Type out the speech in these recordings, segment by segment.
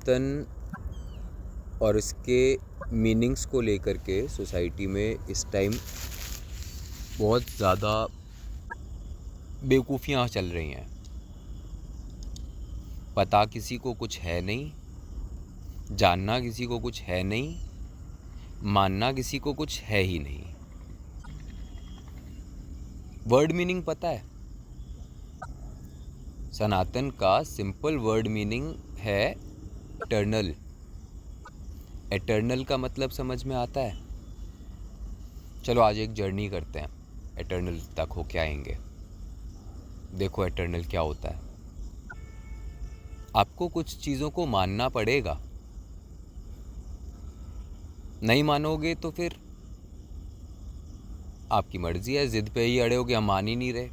सनातन और इसके मीनिंग्स को लेकर के सोसाइटी में इस टाइम बहुत ज़्यादा बेवकूफ़ियाँ चल रही हैं। पता किसी को कुछ है नहीं, जानना किसी को कुछ है नहीं, मानना किसी को कुछ है ही नहीं। वर्ड मीनिंग पता है? सनातन का सिंपल वर्ड मीनिंग है एटर्नल। एटर्नल का मतलब समझ में आता है? चलो आज एक जर्नी करते हैं, एटर्नल तक हो के आएंगे। देखो एटर्नल क्या होता है। आपको कुछ चीज़ों को मानना पड़ेगा, नहीं मानोगे तो फिर आपकी मर्जी है, ज़िद पे ही अड़े हो कि हम मान ही नहीं रहे।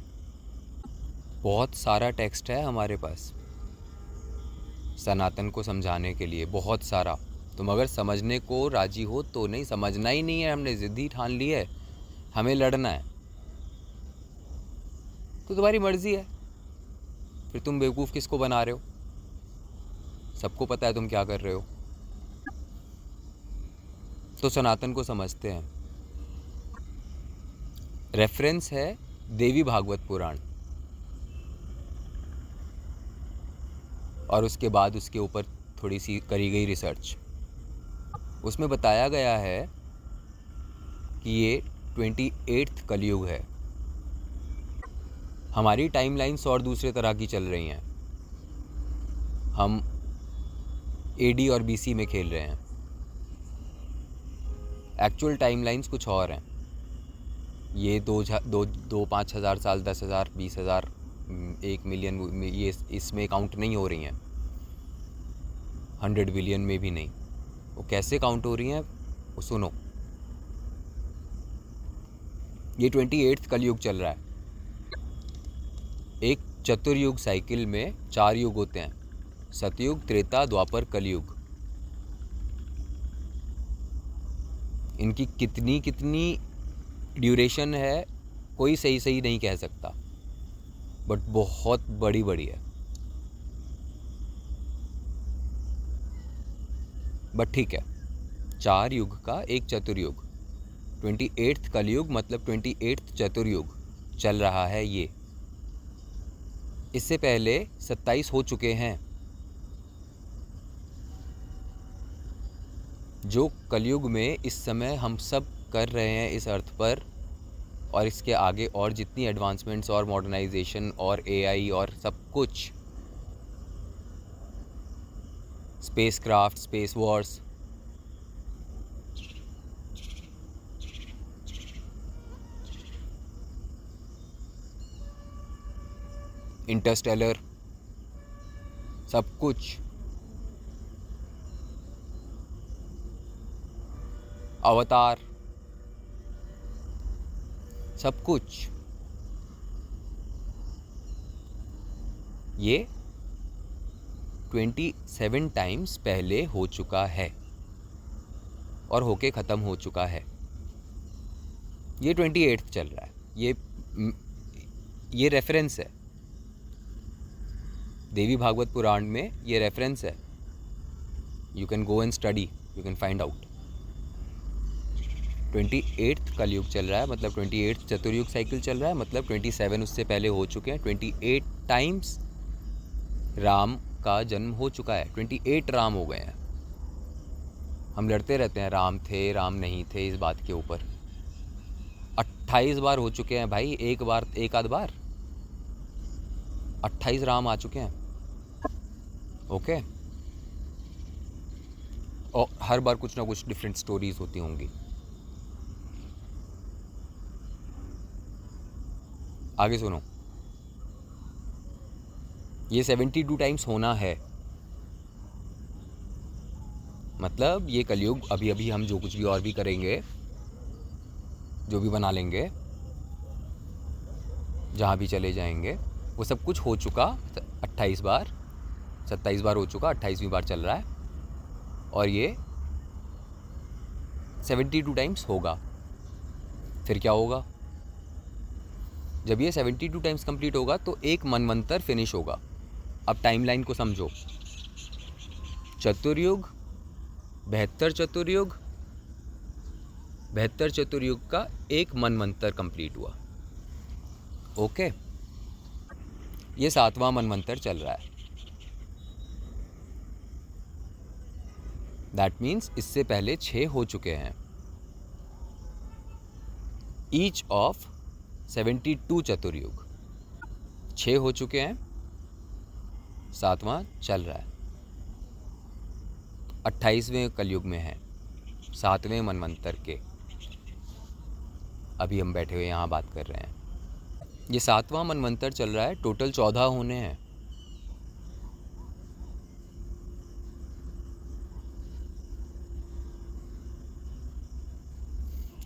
बहुत सारा टेक्स्ट है हमारे पास सनातन को समझाने के लिए, बहुत सारा। तुम अगर समझने को राजी हो तो नहीं, समझना ही नहीं है, हमने ज़िद ही ठान ली है, हमें लड़ना है, तो तुम्हारी मर्जी है। फिर तुम बेवकूफ़ किसको बना रहे हो? सबको पता है तुम क्या कर रहे हो। तो सनातन को समझते हैं। रेफरेंस है देवी भागवत पुराण, और उसके बाद उसके ऊपर थोड़ी सी करी गई रिसर्च। उसमें बताया गया है कि ये 28th कलयुग है। हमारी टाइमलाइंस और दूसरे तरह की चल रही हैं। हम AD और BC में खेल रहे हैं। एक्चुअल टाइमलाइंस कुछ और हैं। ये दो 5,000 साल, 10,000, 20,000, 1,000,000, ये इसमें काउंट नहीं हो रही हैं। 100 बिलियन में भी नहीं। वो कैसे काउंट हो रही हैं वो सुनो। ये 28th कलयुग चल रहा है। एक चतुर्युग साइकिल में 4 युग होते हैं: सतयुग, त्रेता, द्वापर, कलयुग। इनकी कितनी कितनी ड्यूरेशन है कोई सही नहीं कह सकता, बट बहुत बड़ी बड़ी है। बट ठीक है, 4 युग का एक चतुर्युग, 28th कलयुग मतलब 28th चतुर्युग चल रहा है ये। इससे पहले 27 हो चुके हैं। जो कलयुग में इस समय हम सब कर रहे हैं इस अर्थ पर, और इसके आगे और जितनी एडवांसमेंट्स और मॉडर्नाइजेशन और AI और सब कुछ, space craft, space Wars, Interstellar, सब कुछ, अवतार, सब कुछ, ये 27 टाइम्स पहले हो चुका है और होके ख़त्म हो चुका है। ये 28th चल रहा है। ये रेफरेंस है देवी भागवत पुराण में, ये रेफरेंस है। You can go and study, you can find out. 28th कलयुग चल रहा है, मतलब 28th चतुर्युग साइकिल चल रहा है, मतलब 27 उससे पहले हो चुके हैं। 28 टाइम्स राम का जन्म हो चुका है। 28 राम हो गए हैं। हम लड़ते रहते हैं राम थे, राम नहीं थे, इस बात के ऊपर। 28 बार हो चुके हैं भाई, एक आध बार 28 राम आ चुके हैं। ओके, और हर बार कुछ ना कुछ डिफरेंट स्टोरीज होती होंगी। आगे सुनो, ये 72 टाइम्स होना है। मतलब ये कलयुग अभी हम जो कुछ भी और भी करेंगे, जो भी बना लेंगे, जहाँ भी चले जाएंगे, वो सब कुछ हो चुका 28 बार, 27 बार हो चुका, 28वीं बार चल रहा है, और ये 72 टाइम्स होगा। फिर क्या होगा? जब ये 72 टाइम्स कंप्लीट होगा तो एक मनवंतर फिनिश होगा। अब टाइमलाइन को समझो। चतुर्युग, 72 चतुर्युग, 72 चतुर्युग का एक मनवंतर कंप्लीट हुआ। ओके, ये 7वां मनवंतर चल रहा है। दैट मीन्स इससे पहले 6 हो चुके हैं। ईच ऑफ 72 चतुर्युग, 6 हो चुके हैं, 7वां चल रहा है। 28वें कलयुग में है, 7वें मनवंतर के अभी हम बैठे हुए यहाँ बात कर रहे हैं। ये 7वां मनवंतर चल रहा है, टोटल 14 होने हैं।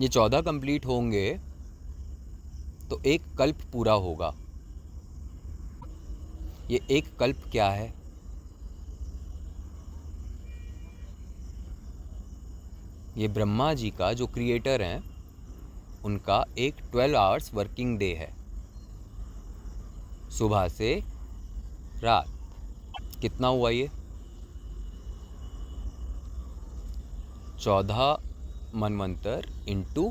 ये 14 कंप्लीट होंगे तो एक कल्प पूरा होगा। ये एक कल्प क्या है? ये ब्रह्मा जी का जो क्रिएटर हैं उनका एक 12 आवर्स वर्किंग डे है, सुबह से रात। कितना हुआ ये? 14 मनवंतर इंटू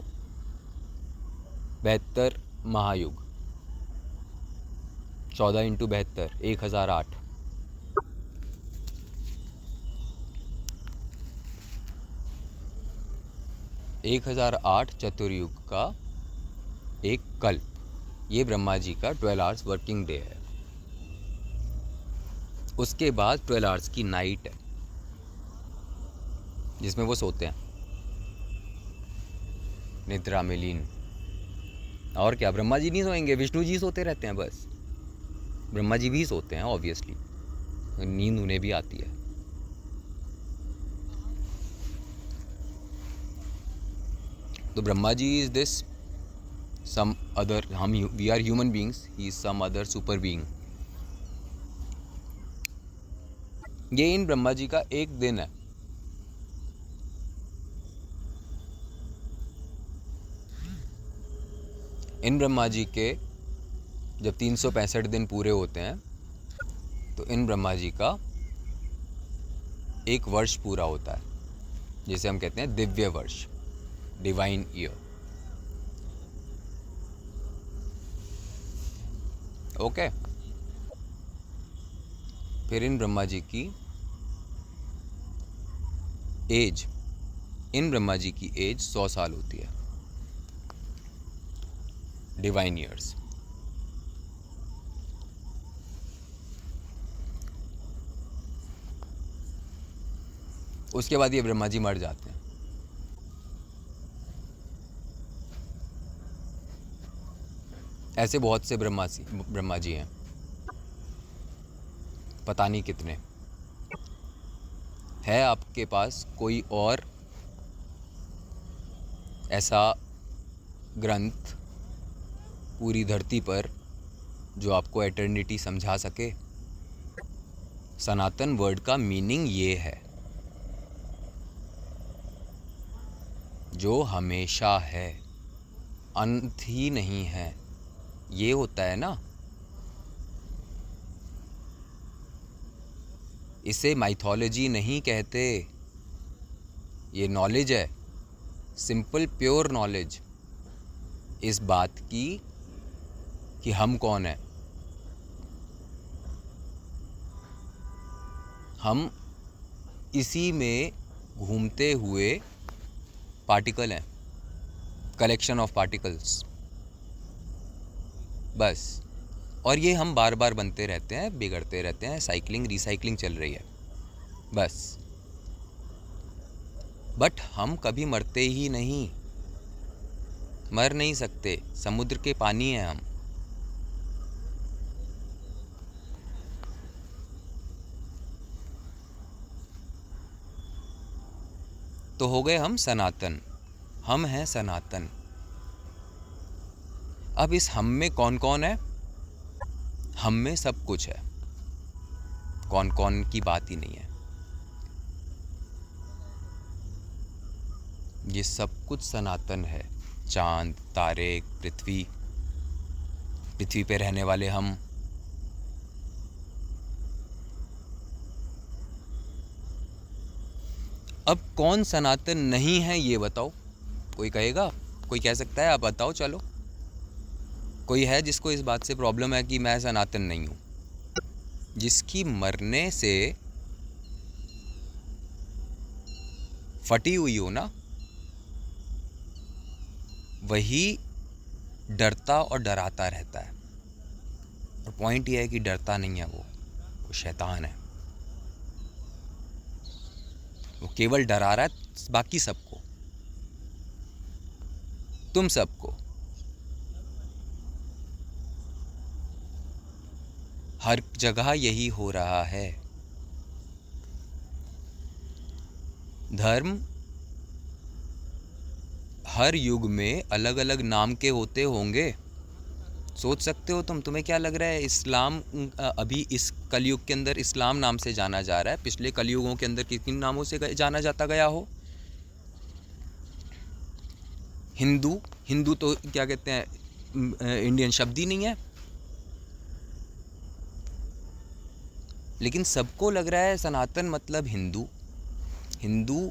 72 महायुग, 14 इंटू 72 1008। एक 1008 चतुर्युग का एक कल्प, ये ब्रह्मा जी का 12 आवर्स वर्किंग डे है। उसके बाद 12 आवर्स की नाइट है जिसमें वो सोते हैं, निद्रा में लीन। और क्या, ब्रह्मा जी नहीं सोएंगे, विष्णु जी सोते रहते हैं बस। ब्रह्मा जी भी सोते हैं ऑब्वियसली, नींद उन्हें भी आती है। तो Brahma ji is this some other, हम we are human beings, he is some other super being. ये इन ब्रह्मा जी का एक दिन है। इन ब्रह्मा जी के जब 365 दिन पूरे होते हैं तो इन ब्रह्मा जी का एक वर्ष पूरा होता है, जिसे हम कहते हैं दिव्य वर्ष, डिवाइन ईयर। ओके, फिर इन ब्रह्मा जी की एज, इन ब्रह्मा जी की एज 100 साल होती है, डिवाइन ईयर्स। उसके बाद ये ब्रह्मा जी मर जाते हैं। ऐसे बहुत से ब्रह्मा जी हैं, पता नहीं कितने। है आपके पास कोई और ऐसा ग्रंथ पूरी धरती पर जो आपको एटर्निटी समझा सके? सनातन वर्ड का मीनिंग ये है, जो हमेशा है, अंत ही नहीं है, ये होता है ना। इसे माइथोलॉजी नहीं कहते, ये नॉलेज है, सिंपल प्योर नॉलेज इस बात की कि हम कौन हैं। हम इसी में घूमते हुए पार्टिकल हैं, कलेक्शन ऑफ पार्टिकल्स बस। और ये हम बार बार बनते रहते हैं, बिगड़ते रहते हैं, साइकिलिंग रिसाइकलिंग चल रही है बस। बट हम कभी मरते ही नहीं, मर नहीं सकते, समुद्र के पानी हैं हम। तो हो गए हम सनातन, हम हैं सनातन। अब इस हम में कौन कौन है? हम में सब कुछ है, कौन कौन की बात ही नहीं है। ये सब कुछ सनातन है, चांद, तारे, पृथ्वी, पृथ्वी पे रहने वाले हम, अब कौन सनातन नहीं है ये बताओ, कोई कहेगा? कोई कह सकता है? आप बताओ चलो, कोई है जिसको इस बात से प्रॉब्लम है कि मैं सनातन नहीं हूँ? जिसकी मरने से फटी हुई हो ना, वही डरता और डराता रहता है। और पॉइंट ये है कि डरता नहीं है, वो शैतान है। वो केवल डरा रहा है बाकी सबको, तुम सबको। हर जगह यही हो रहा है। धर्म हर युग में अलग अलग नाम के होते होंगे। सोच सकते हो तुम, तुम्हें क्या लग रहा है इस्लाम अभी इस कलयुग के अंदर इस्लाम नाम से जाना जा रहा है? पिछले कलयुगों के अंदर किन नामों से जाना जाता गया हो? हिंदू, हिंदू तो क्या कहते हैं, इंडियन शब्द ही नहीं है। लेकिन सबको लग रहा है सनातन मतलब हिंदू। हिंदू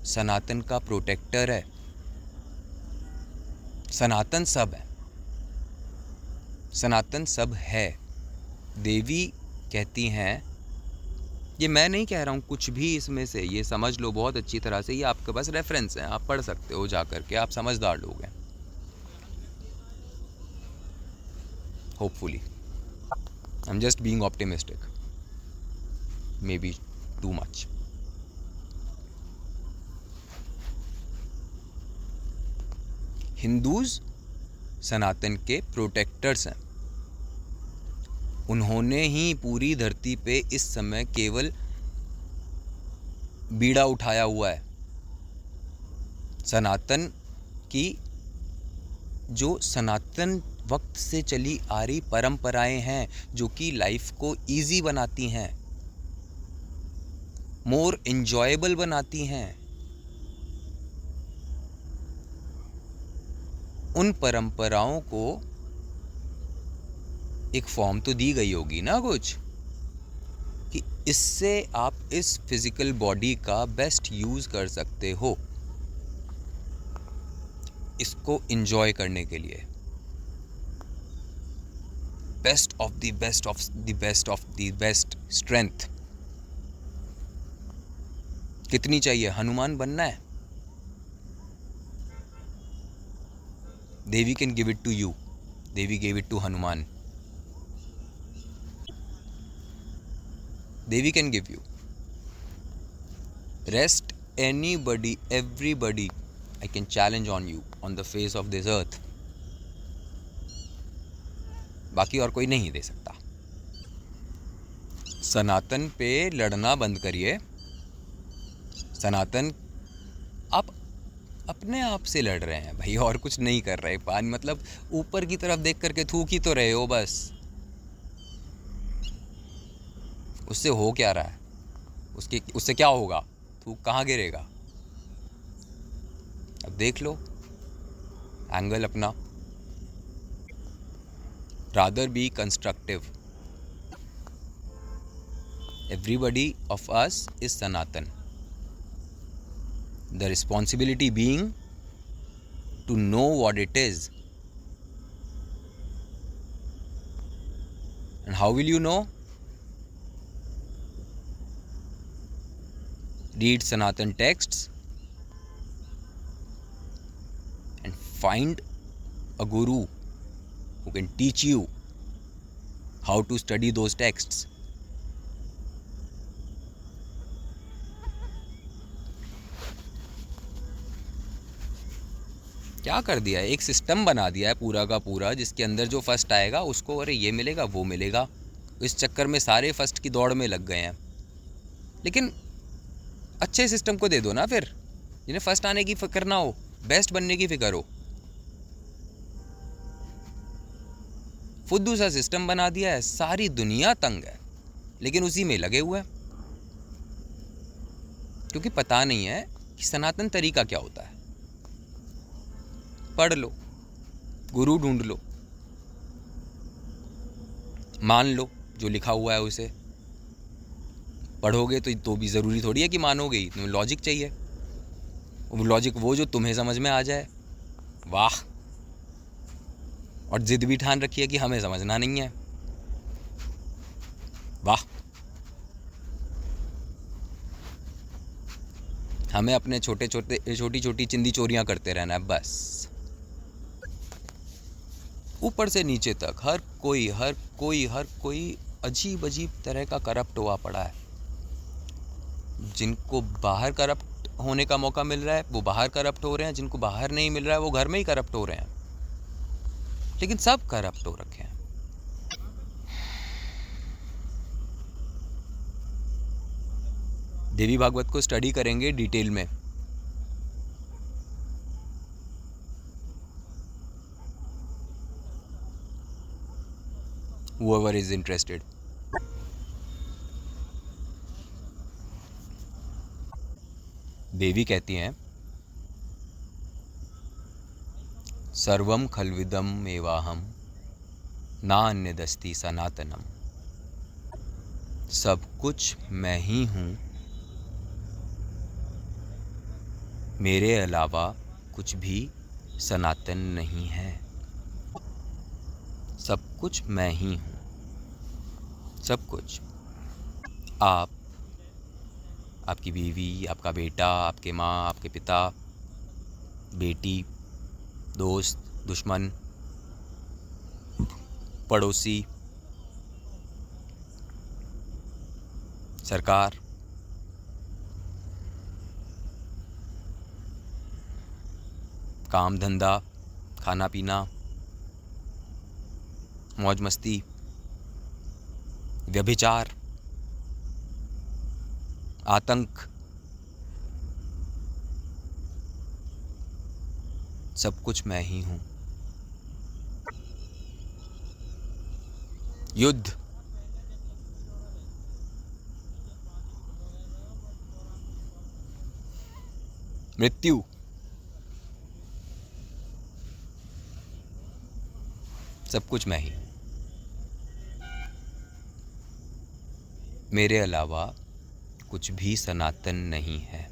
सनातन का प्रोटेक्टर है। सनातन सब है, सनातन सब है। देवी कहती हैं, ये मैं नहीं कह रहा हूँ कुछ भी इसमें से, ये समझ लो बहुत अच्छी तरह से, ये आपके पास रेफरेंस है, आप पढ़ सकते हो जा करके, आप समझदार लोग हैं hopefully. I am just being optimistic, maybe too much. Hindus Sanatan के प्रोटेक्टर्स हैं। उन्होंने ही पूरी धरती पे इस समय केवल बीड़ा उठाया हुआ है। सनातन की जो सनातन वक्त से चली आ रही परंपराएं हैं, जो कि लाइफ को इजी बनाती हैं, मोर एंजॉयबल बनाती हैं, उन परंपराओं को एक फॉर्म तो दी गई होगी ना कुछ, कि इससे आप इस फिजिकल बॉडी का बेस्ट यूज कर सकते हो इसको एंजॉय करने के लिए। Best of the best of the best of the best strength कितनी चाहिए? हनुमान बनना है? Devi can give it to you, Devi gave it to Hanuman. Devi can give you. Rest anybody, everybody, I can challenge on you on the face of this earth, बाकी और कोई नहीं दे सकता। सनातन पे लड़ना बंद करिए। सनातन आप अपने आप से लड़ रहे हैं भाई, और कुछ नहीं कर रहे। पानी मतलब ऊपर की तरफ देख करके थूक ही तो रहे हो बस। उससे हो क्या रहा है? उससे क्या होगा? थूक कहाँ गिरेगा? अब देख लो एंगल अपना। Rather be constructive. Everybody of us is Sanatan. The responsibility being to know what it is. And how will you know? Read Sanatan texts and find a guru who can teach you how to study those texts. क्या कर दिया है? एक system बना दिया है पूरा का पूरा, जिसके अंदर जो फर्स्ट आएगा उसको अरे ये मिलेगा वो मिलेगा। इस चक्कर में सारे फर्स्ट की दौड़ में लग गए हैं। लेकिन अच्छे सिस्टम को दे दो ना फिर, जिन्हें फर्स्ट आने की फिक्र ना हो, बेस्ट बनने की फिक्र हो। फुद्दू सा सिस्टम बना दिया है, सारी दुनिया तंग है, लेकिन उसी में लगे हुए हैं, क्योंकि पता नहीं है कि सनातन तरीका क्या होता है। पढ़ लो, गुरु ढूंढ लो, मान लो जो लिखा हुआ है उसे, पढ़ोगे तो भी ज़रूरी थोड़ी है कि मानोगे ही, तुम्हें लॉजिक चाहिए। वो लॉजिक वो जो तुम्हें समझ में आ जाए। वाह। और ज़िद भी ठान रखी है कि हमें समझना नहीं है। वाह। हमें अपने छोटी छोटी चिंदी चोरियां करते रहना है बस। ऊपर से नीचे तक हर कोई अजीब अजीब तरह का करप्ट हुआ पड़ा है। जिनको बाहर करप्ट होने का मौका मिल रहा है वो बाहर करप्ट हो रहे हैं, जिनको बाहर नहीं मिल रहा है वो घर में ही करप्ट हो रहे हैं, लेकिन सब करप्ट हो रखे हैं। देवी भागवत को स्टडी करेंगे डिटेल में। whoever is interested। देवी कहती हैं सर्वम खल्विदम एवाहम नान्यदस्ति सनातनम। सब कुछ मैं ही हूँ, मेरे अलावा कुछ भी सनातन नहीं है। सब कुछ मैं ही हूँ, सब कुछ। आप, आपकी बीवी, आपका बेटा, आपके माँ, आपके पिता, बेटी, दोस्त, दुश्मन, पड़ोसी, सरकार, काम धंधा, खाना पीना, मौज मस्ती, व्यभिचार, आतंक, सब कुछ मैं ही हूँ। युद्ध, मृत्यु, सब कुछ मैं ही। मेरे अलावा कुछ भी सनातन नहीं है।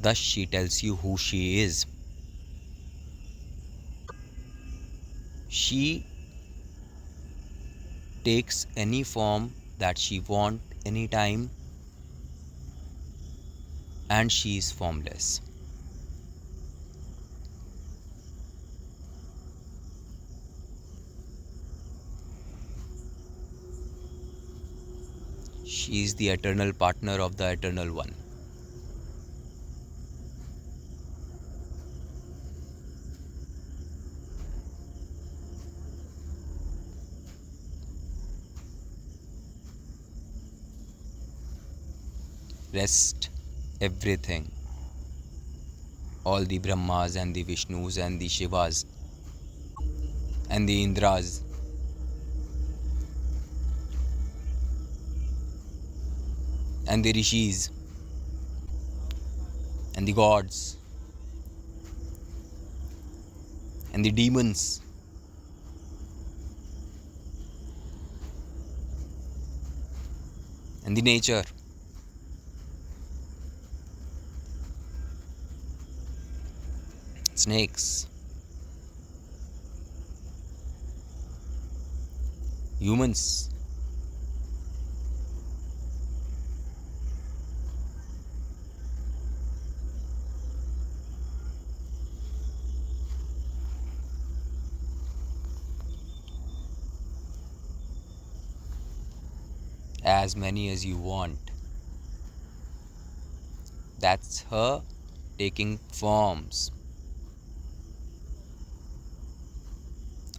Thus she tells you who she is. She takes any form that she wants anytime, and she is formless. She is the eternal partner of the Eternal One. Rest everything, all the Brahmas and the Vishnus and the Shivas and the Indras and the Rishis and the gods and the demons and the nature, snakes, humans, as many as you want. That's her taking forms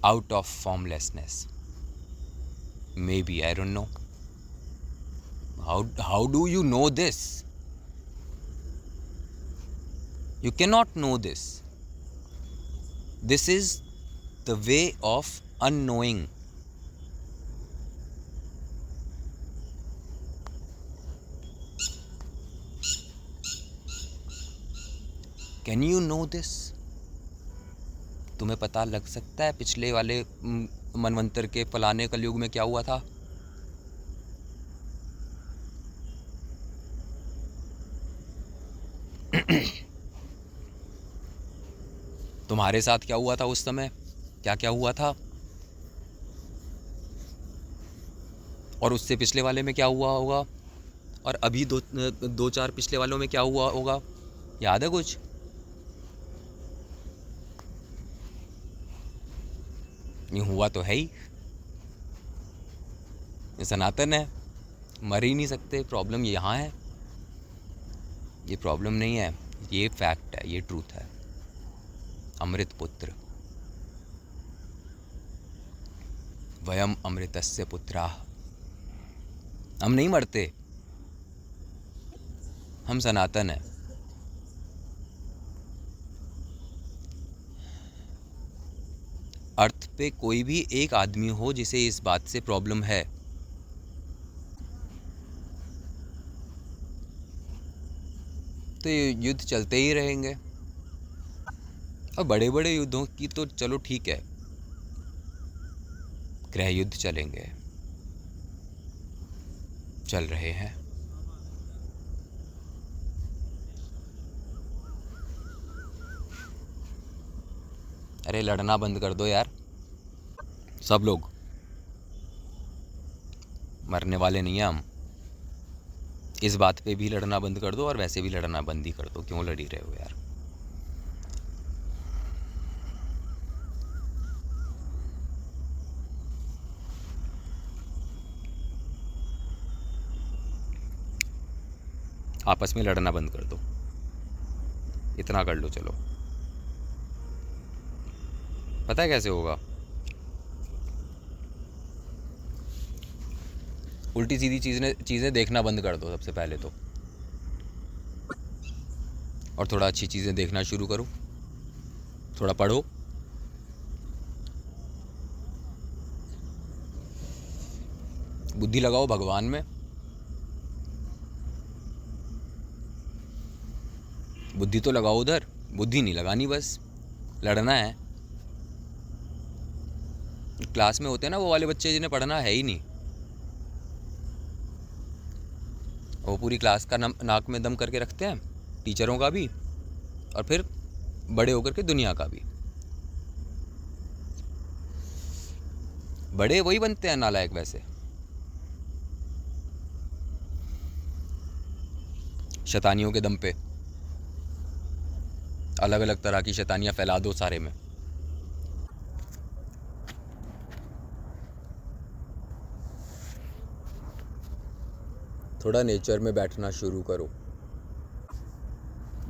out of formlessness. Maybe, I don't know. How do you know this? You cannot know this. This is the way of unknowing. Can you know this? तुम्हें पता लग सकता है पिछले वाले मनवंतर के फलाने कलयुग में क्या हुआ था? तुम्हारे साथ क्या हुआ था उस समय? क्या क्या हुआ था? और उससे पिछले वाले में क्या हुआ होगा? और अभी दो चार पिछले वालों में क्या हुआ होगा? याद है कुछ? ये हुआ तो है ही, ये सनातन है, मर ही नहीं सकते। प्रॉब्लम यहाँ है, ये प्रॉब्लम नहीं है, ये फैक्ट है, ये ट्रूथ है। अमृत पुत्र, वयम अमृतस्य पुत्राः। हम नहीं मरते, हम सनातन है। अर्थ पे कोई भी एक आदमी हो जिसे इस बात से प्रॉब्लम है, तो ये युद्ध चलते ही रहेंगे। और बड़े बड़े युद्धों की तो चलो ठीक है, गृह युद्ध चलेंगे, चल रहे हैं। अरे लड़ना बंद कर दो यार, सब लोग मरने वाले नहीं हैं हम। इस बात पे भी लड़ना बंद कर दो और वैसे भी लड़ना बंद ही कर दो। क्यों लड़ी रहे हो यार? आपस में लड़ना बंद कर दो, इतना कर लो। चलो, पता है कैसे होगा? उल्टी सीधी चीज़ें देखना बंद कर दो सबसे पहले तो, और थोड़ा अच्छी चीज़ें देखना शुरू करो। थोड़ा पढ़ो, बुद्धि लगाओ भगवान में। बुद्धि तो लगाओ उधर, बुद्धि नहीं लगानी, बस लड़ना है। क्लास में होते हैं ना वो वाले बच्चे जिन्हें पढ़ना है ही नहीं, वो पूरी क्लास का नाक में दम करके रखते हैं, टीचरों का भी और फिर बड़े होकर के दुनिया का भी। बड़े वही बनते हैं नालायक वैसे। शैतानियों के दम पे अलग अलग तरह की शैतानियां फैला दो सारे में। थोड़ा नेचर में बैठना शुरू करो।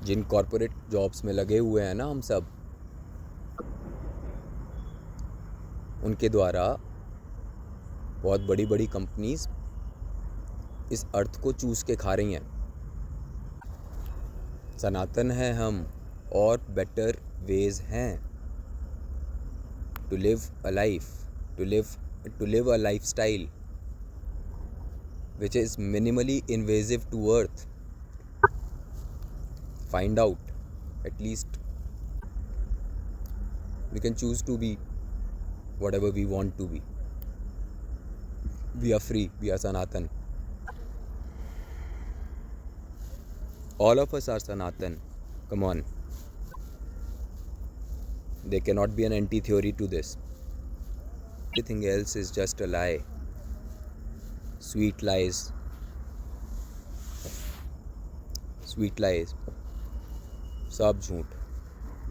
जिन कॉरपोरेट जॉब्स में लगे हुए हैं ना हम सब, उनके द्वारा बहुत बड़ी बड़ी कंपनीज इस अर्थ को चूस के खा रही हैं। सनातन है हम, और बेटर वेज हैं to live a life, to live a lifestyle which is minimally invasive to earth. Find out, at least we can choose to be whatever we want to be. We are free, we are Sanatan. All of us are Sanatan. Come on. There cannot be an anti-theory to this. Everything else is just a lie. Sweet lies, सब झूठ।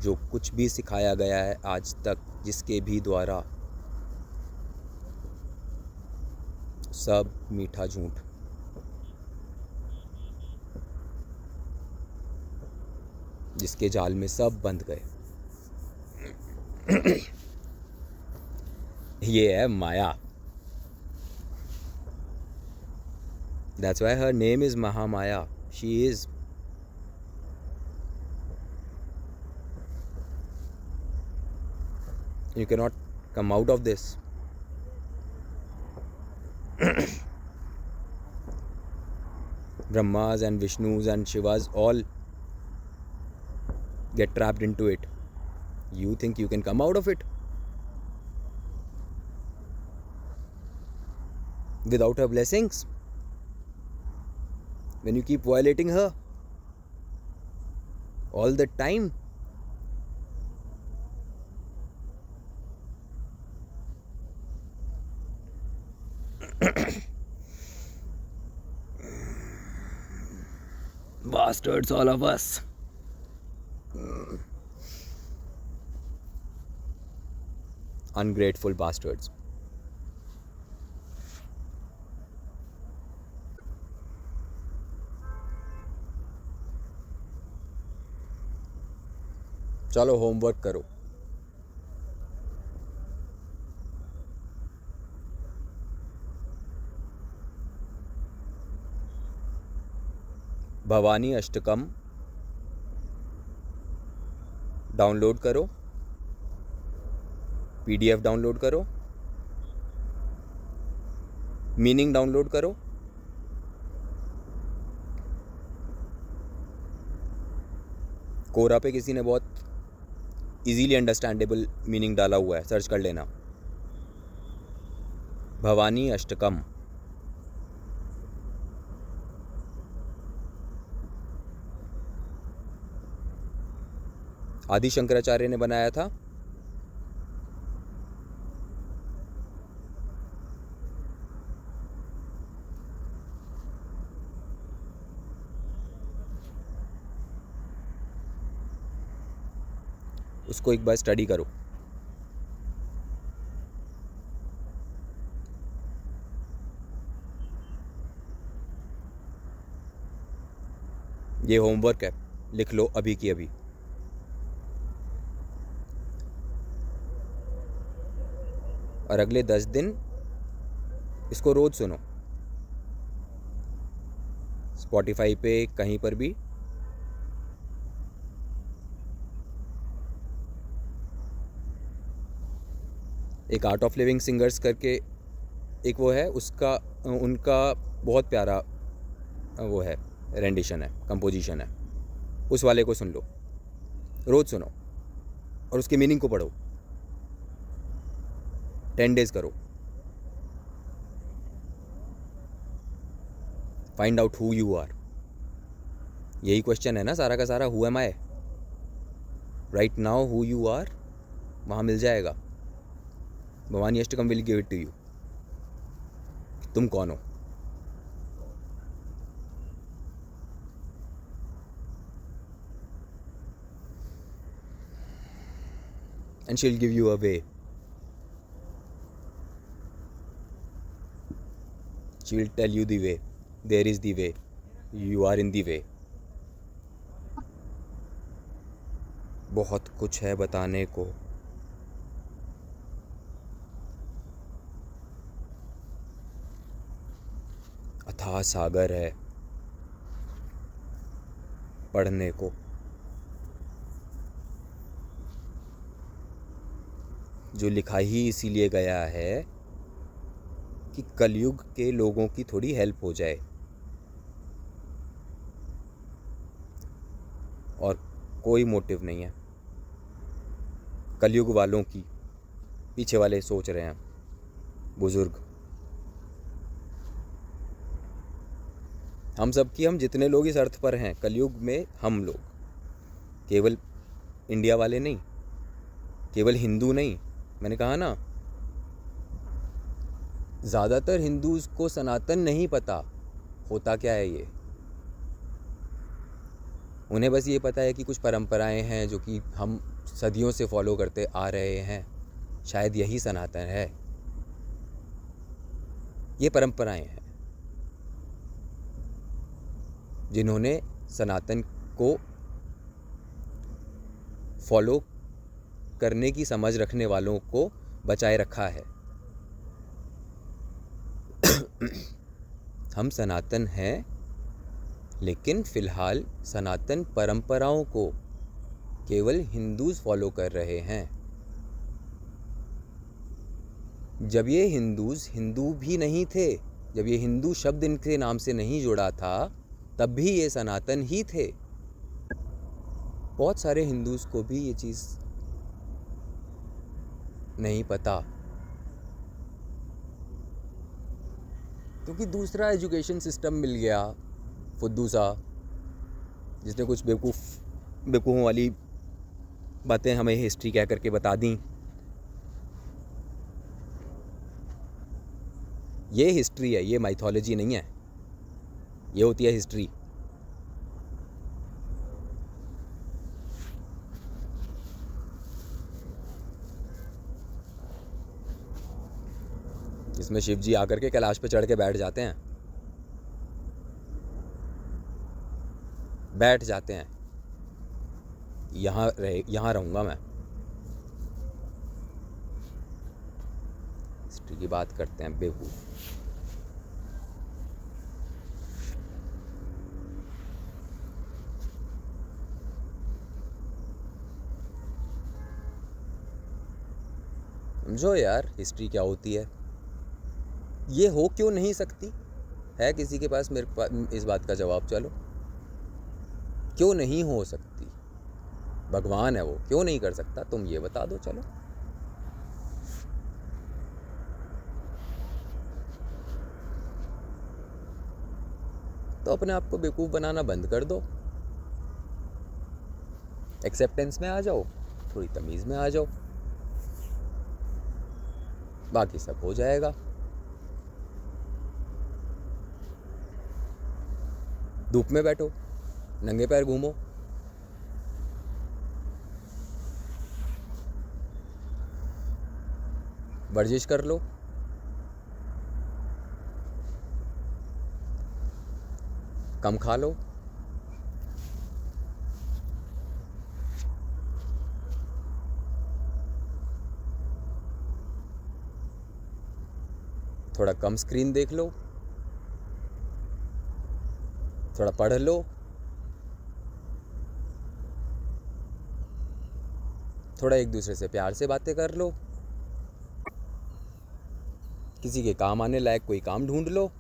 जो कुछ भी सिखाया गया है आज तक जिसके भी द्वारा, सब मीठा झूठ। जिसके जाल में सब बंध गए। ये है माया। That's why her name is Mahamaya. She is. You cannot come out of this. Brahmas and Vishnus and Shivas all get trapped into it. You think you can come out of it? without her blessings, when you keep violating her all the time. Bastards, all of us. Ungrateful bastards. चलो homework करो. Bhavani Ashtakam download करो, PDF download करो, meaning download करो. कोरा पे किसी ने बहुत easily understandable meaning डाला हुआ है, सर्च कर लेना. भवानी अष्टकम. आदि शंकराचार्य ने बनाया था. उसको एक बार स्टडी करो. ये होमवर्क है, लिख लो अभी की अभी. और अगले 10 दिन इसको रोज सुनो, स्पॉटिफाई पे कहीं पर भी. एक आर्ट ऑफ लिविंग सिंगर्स करके एक वो है, उसका उनका बहुत प्यारा वो है, रेंडिशन है, कंपोजिशन है. उस वाले को सुन लो, रोज सुनो और उसके मीनिंग को पढ़ो. 10 days करो. Find out who you are. यही क्वेश्चन है ना सारा का सारा, who am I right now. Who you are वहाँ मिल जाएगा. Bhavani Ashtakam will give it to you. तुम कौन हो. And she will give you a way. She will tell you the way. There is the way. You are in the way. बहुत कुछ है बताने को. अथाह सागर है पढ़ने को. जो लिखा ही इसीलिए गया है कि कलयुग के लोगों की थोड़ी हेल्प हो जाए. और कोई मोटिव नहीं है कलयुग वालों की. पीछे वाले सोच रहे हैं बुजुर्ग. हम सब की, हम जितने लोग इस अर्थ पर हैं कलयुग में, हम लोग केवल इंडिया वाले नहीं, केवल हिंदू नहीं. मैंने कहा ना, ज़्यादातर हिंदूज़ को सनातन नहीं पता होता क्या है ये. उन्हें बस ये पता है कि कुछ परंपराएं हैं जो कि हम सदियों से फॉलो करते आ रहे हैं, शायद यही सनातन है. ये परंपराएं हैं. जिन्होंने सनातन को फॉलो करने की समझ रखने वालों को बचाए रखा है. हम सनातन हैं, लेकिन फ़िलहाल सनातन परंपराओं को केवल हिंदूज़ फॉलो कर रहे हैं. जब ये हिंदूज़ हिंदू भी नहीं थे, जब ये हिंदू शब्द इनके नाम से नहीं जुड़ा था, तब भी ये सनातन ही थे. बहुत सारे हिंदूज़ को भी ये चीज़ नहीं पता. क्योंकि दूसरा एजुकेशन सिस्टम मिल गया फुद्दू सा, जिसने कुछ बेवकूफ़ों वाली बातें हमें हिस्ट्री कह करके बता दी। ये हिस्ट्री है, ये माइथोलॉजी नहीं है, ये होती है हिस्ट्री। इसमें शिव जी आकर के कैलाश पे चढ़ के बैठ जाते हैं, यहाँ रहूँगा मैं। हिस्ट्री की बात करते हैं बेवकूफ़। समझो यार हिस्ट्री क्या होती है। ये हो क्यों नहीं सकती है किसी के पास मेरे पास इस बात का जवाब? चलो, क्यों नहीं हो सकती? भगवान है वो, क्यों नहीं कर सकता? तुम ये बता दो। चलो, तो अपने आप को बेवकूफ़ बनाना बंद कर दो, एक्सेप्टेंस में आ जाओ, थोड़ी तमीज़ में आ जाओ, बाकी सब हो जाएगा। धूप में बैठो, नंगे पैर घूमो, वर्जिश कर लो, कम खा लो, थोड़ा कम स्क्रीन देख लो, थोड़ा पढ़ लो, थोड़ा एक दूसरे से प्यार से बातें कर लो, किसी के काम आने लायक कोई काम ढूंढ लो,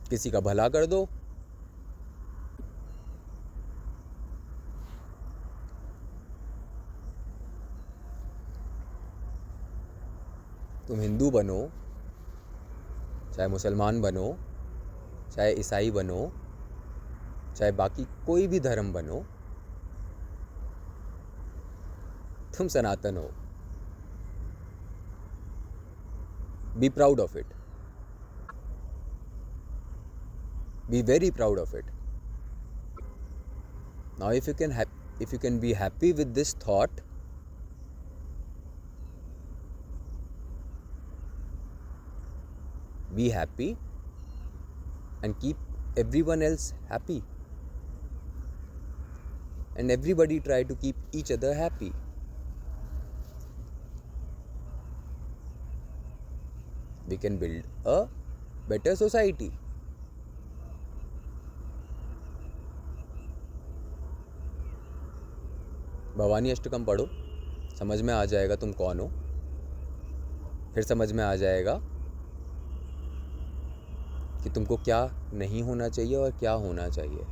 किसी का भला कर दो। तुम हिंदू बनो, चाहे मुसलमान बनो, चाहे ईसाई बनो, चाहे बाकी कोई भी धर्म बनो, तुम सनातन हो। Be proud of it, be very proud of it. Now if you can be happy with this thought, be happy and keep everyone else happy, and everybody try to keep each other happy. We can build a better society. Bhavani Ashtakam पढ़ो, समझ में आ जाएगा तुम कौन हो। फिर समझ में आ जाएगा कि तुमको क्या नहीं होना चाहिए और क्या होना चाहिए।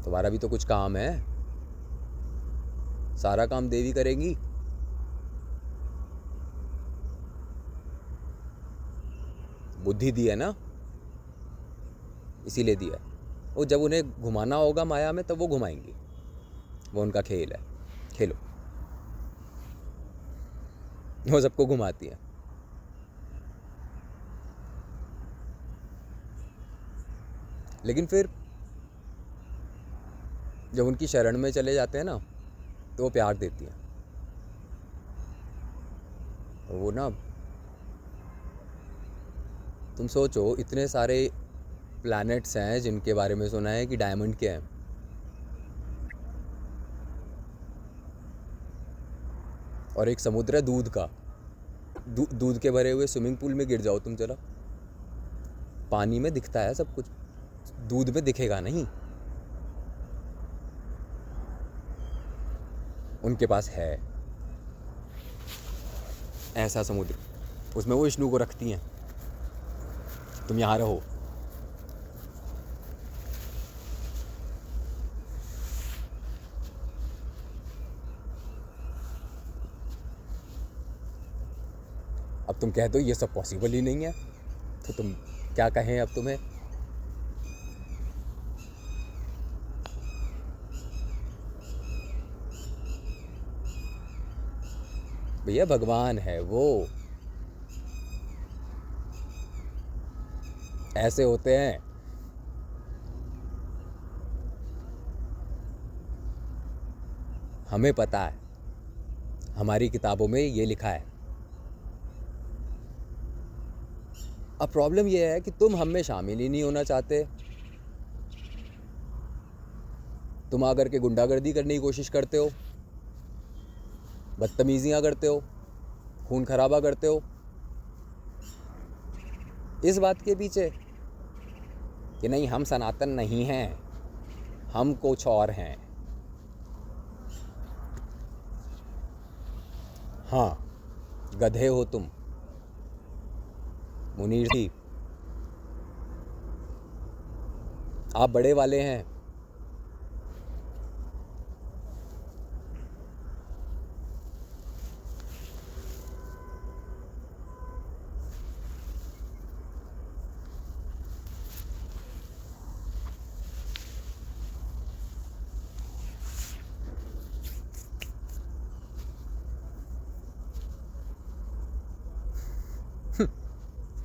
तुम्हारा भी तो कुछ काम है, सारा काम देवी करेंगी। बुद्धि दी है ना, इसीलिए दिया है। वो जब उन्हें घुमाना होगा माया में तब वो घुमाएंगी, वो उनका खेल है, खेलो। वो सबको घुमाती है। लेकिन फिर जब उनकी शरण में चले जाते हैं ना, तो वो प्यार देती हैं। वो ना, तुम सोचो, इतने सारे प्लैनेट्स हैं जिनके बारे में सुना है कि डायमंड के हैं, और एक समुद्र है दूध का। दूध के भरे हुए स्विमिंग पूल में गिर जाओ तुम जरा, पानी में दिखता है सब कुछ, दूध में दिखेगा नहीं। उनके पास है ऐसा समुद्र, उसमें वो विष्णु को रखती हैं। तुम यहाँ रहो, अब तुम कहते हो ये सब पॉसिबल ही नहीं है, तो तुम क्या कहें अब तुम्हें? भैया भगवान है वो, ऐसे होते हैं। हमें पता है, हमारी किताबों में ये लिखा है। अब प्रॉब्लम ये है कि तुम हम में शामिल ही नहीं होना चाहते। तुम आकर के गुंडागर्दी करने की कोशिश करते हो, बदतमीजियाँ करते हो, खून खराबा करते हो, इस बात के पीछे कि नहीं हम सनातन नहीं हैं, हम कुछ और हैं। हाँ, गधे हो तुम, मुनीर जी। आप बड़े वाले हैं।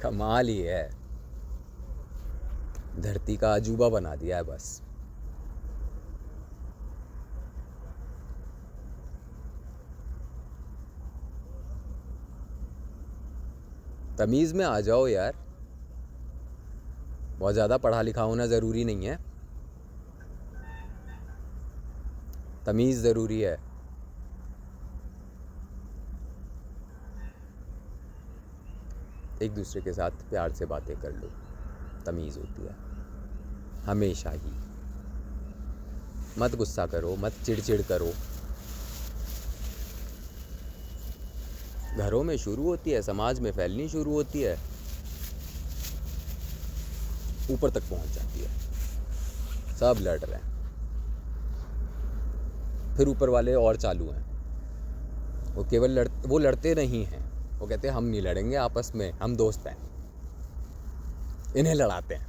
कमाल ही है, धरती का अजूबा बना दिया है बस। तमीज़ में आ जाओ यार, बहुत ज़्यादा पढ़ा लिखा होना ज़रूरी नहीं है, तमीज़ ज़रूरी है। एक दूसरे के साथ प्यार से बातें कर लो, तमीज़ होती है हमेशा ही। मत गुस्सा करो, मत चिड़चिड़ करो। घरों में शुरू होती है, समाज में फैलनी शुरू होती है, ऊपर तक पहुंच जाती है, सब लड़ रहे हैं, फिर ऊपर वाले और चालू हैं। वो केवल वो लड़ते नहीं हैं, वो कहते हैं हम नहीं लड़ेंगे आपस में, हम दोस्त हैं, इन्हें लड़ाते हैं,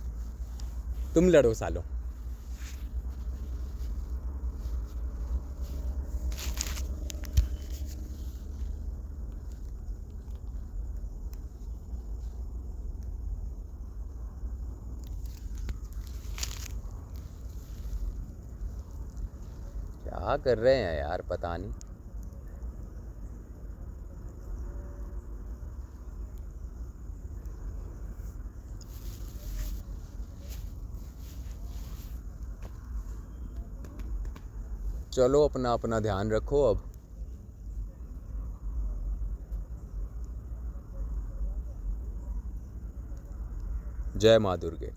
तुम लड़ो सालो। क्या कर रहे हैं यार, पता नहीं। चलो अपना अपना ध्यान रखो अब। जय माँ दुर्गे।